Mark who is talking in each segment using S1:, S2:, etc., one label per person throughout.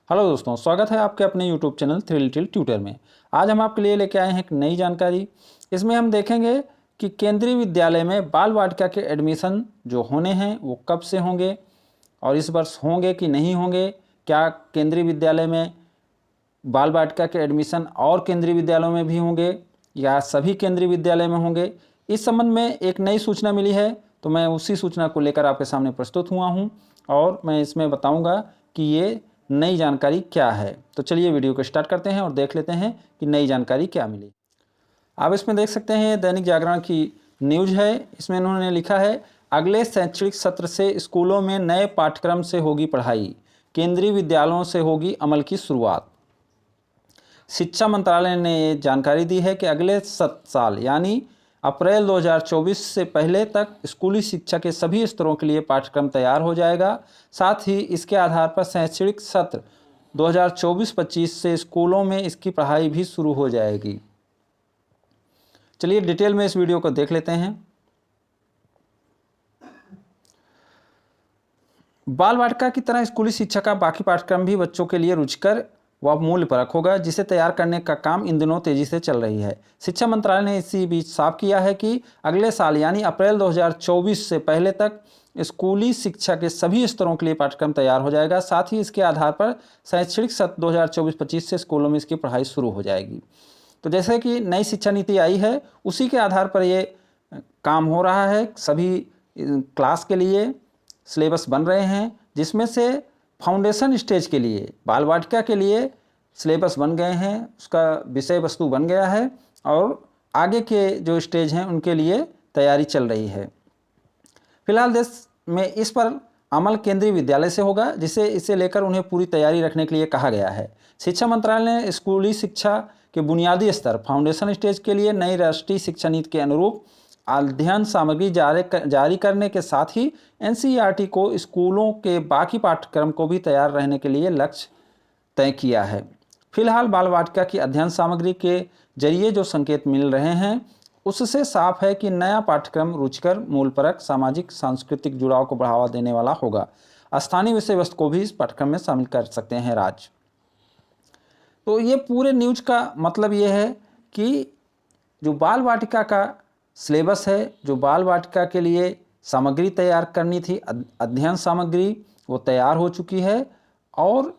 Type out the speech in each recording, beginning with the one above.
S1: Hello दोस्तों, स्वागत है आपके अपने YouTube channel three little tutor में। आज हम आपके लिए लेके आए हैं एक नई जानकारी। इसमें हम देखेंगे कि केंद्रीय विद्यालय में बाल वाटिका के एडमिशन जो होने हैं वो कब से होंगे और इस वर्ष होंगे कि नहीं होंगे। क्या केंद्रीय विद्यालय में बाल वाटिका के एडमिशन और केंद्रीय विद्यालयों में भी होंगे या सभी केंद्रीय विद्यालय में होंगे। इस संबंध में एक नई सूचना मिली है, तो मैं उसी सूचना को लेकर आपके सामने प्रस्तुत हुआ हूँ और मैं इसमें बताऊँगा कि ये नई जानकारी क्या है। तो चलिए वीडियो को स्टार्ट करते हैं और देख लेते हैं कि नई जानकारी क्या मिली। आप इसमें देख सकते हैं दैनिक जागरण की न्यूज है। इसमें इन्होंने लिखा है, अगले शैक्षणिक सत्र से स्कूलों में नए पाठ्यक्रम से होगी पढ़ाई, केंद्रीय विद्यालयों से होगी अमल की शुरुआत। शिक्षा मंत्रालय ने ये जानकारी दी है कि अगले साल यानी अप्रैल 2024 से पहले तक स्कूली शिक्षा के सभी स्तरों के लिए पाठ्यक्रम तैयार हो जाएगा। साथ ही इसके आधार पर शैक्षणिक सत्र 2024-25 से स्कूलों में इसकी पढ़ाई भी शुरू हो जाएगी। चलिए डिटेल में इस वीडियो को देख लेते हैं। बाल वाटिका की तरह स्कूली शिक्षा का बाकी पाठ्यक्रम भी बच्चों के लिए रुचिकर व मूल्यपरक होगा, जिसे तैयार करने का काम इन दिनों तेजी से चल रही है। शिक्षा मंत्रालय ने इसी बीच साफ किया है कि अगले साल यानी अप्रैल 2024 से पहले तक स्कूली शिक्षा के सभी स्तरों के लिए पाठ्यक्रम तैयार हो जाएगा। साथ ही इसके आधार पर शैक्षणिक सत्र 2024-25 से स्कूलों में इसकी पढ़ाई शुरू हो जाएगी। तो जैसे कि नई शिक्षा नीति आई है, उसी के आधार पर ये काम हो रहा है। सभी क्लास के लिए सिलेबस बन रहे हैं, जिसमें से फाउंडेशन स्टेज के लिए बाल वाटिका के लिए सिलेबस बन गए हैं, उसका विषय वस्तु बन गया है और आगे के जो स्टेज हैं उनके लिए तैयारी चल रही है। फिलहाल देश में इस पर अमल केंद्रीय विद्यालय से होगा, जिसे इसे लेकर उन्हें पूरी तैयारी रखने के लिए कहा गया है। शिक्षा मंत्रालय ने स्कूली शिक्षा के बुनियादी स्तर फाउंडेशन स्टेज के लिए नई राष्ट्रीय शिक्षा नीति के अनुरूप अध्ययन सामग्री जारी करने के साथ ही एनसीईआरटी को स्कूलों के बाकी पाठ्यक्रम को भी तैयार रहने के लिए लक्ष्य तय किया है। फिलहाल बाल वाटिका की अध्ययन सामग्री के जरिए जो संकेत मिल रहे हैं, उससे साफ है कि नया पाठ्यक्रम रुचिकर, मूलपरक, सामाजिक सांस्कृतिक जुड़ाव को बढ़ावा देने वाला होगा। स्थानीय विषय वस्तु को भी इस पाठ्यक्रम में शामिल कर सकते हैं राज्य। तो ये पूरे न्यूज का मतलब ये है कि जो बाल वाटिका का सिलेबस है, जो बाल वाटिका के लिए सामग्री तैयार करनी थी, अध्ययन सामग्री, वो तैयार हो चुकी है और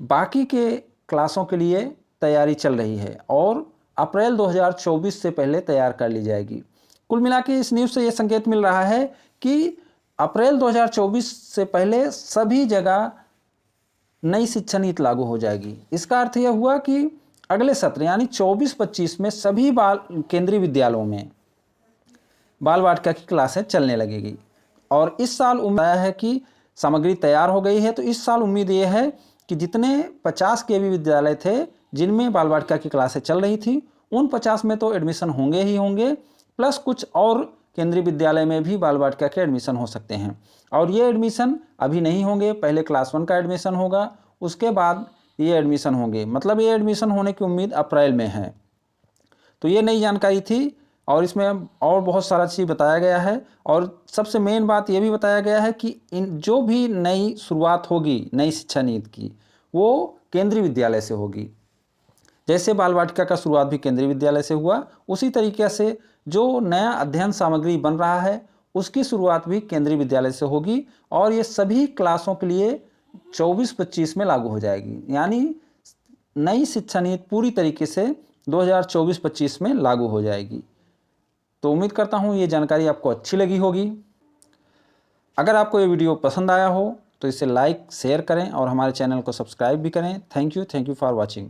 S1: बाकी के क्लासों के लिए तैयारी चल रही है और अप्रैल 2024 से पहले तैयार कर ली जाएगी। कुल मिला के इस न्यूज़ से ये संकेत मिल रहा है कि अप्रैल 2024 से पहले सभी जगह नई शिक्षा नीति लागू हो जाएगी। इसका अर्थ यह हुआ कि अगले सत्र यानी 24-25 में सभी केंद्रीय विद्यालयों में बाल वाटिका की क्लासें चलने लगेगी। और इस साल उम्मीद है कि सामग्री तैयार हो गई है, तो इस साल उम्मीद ये है कि जितने 50 केवी विद्यालय थे जिनमें बाल वाटिका की क्लासें चल रही थी, उन 50 में तो एडमिशन होंगे ही होंगे, प्लस कुछ और केंद्रीय विद्यालय में भी बाल वाटिका के एडमिशन हो सकते हैं। और ये एडमिशन अभी नहीं होंगे, पहले क्लास 1 का एडमिशन होगा, उसके बाद ये एडमिशन होंगे। मतलब ये एडमिशन होने की उम्मीद अप्रैल में है। तो ये नई जानकारी थी और इसमें और बहुत सारा चीज़ बताया गया है और सबसे मेन बात ये भी बताया गया है कि इन जो भी नई शुरुआत होगी नई शिक्षा नीति की, वो केंद्रीय विद्यालय से होगी। जैसे बाल वाटिका का शुरुआत भी केंद्रीय विद्यालय से हुआ, उसी तरीके से जो नया अध्ययन सामग्री बन रहा है उसकी शुरुआत भी केंद्रीय विद्यालय से होगी और ये सभी क्लासों के लिए 24-25 में लागू हो जाएगी। यानी नई शिक्षा नीति पूरी तरीके से 2024-25 में लागू हो जाएगी। तो उम्मीद करता हूँ ये जानकारी आपको अच्छी लगी होगी। अगर आपको ये वीडियो पसंद आया हो तो इसे लाइक शेयर करें और हमारे चैनल को सब्सक्राइब भी करें। Thank you for watching.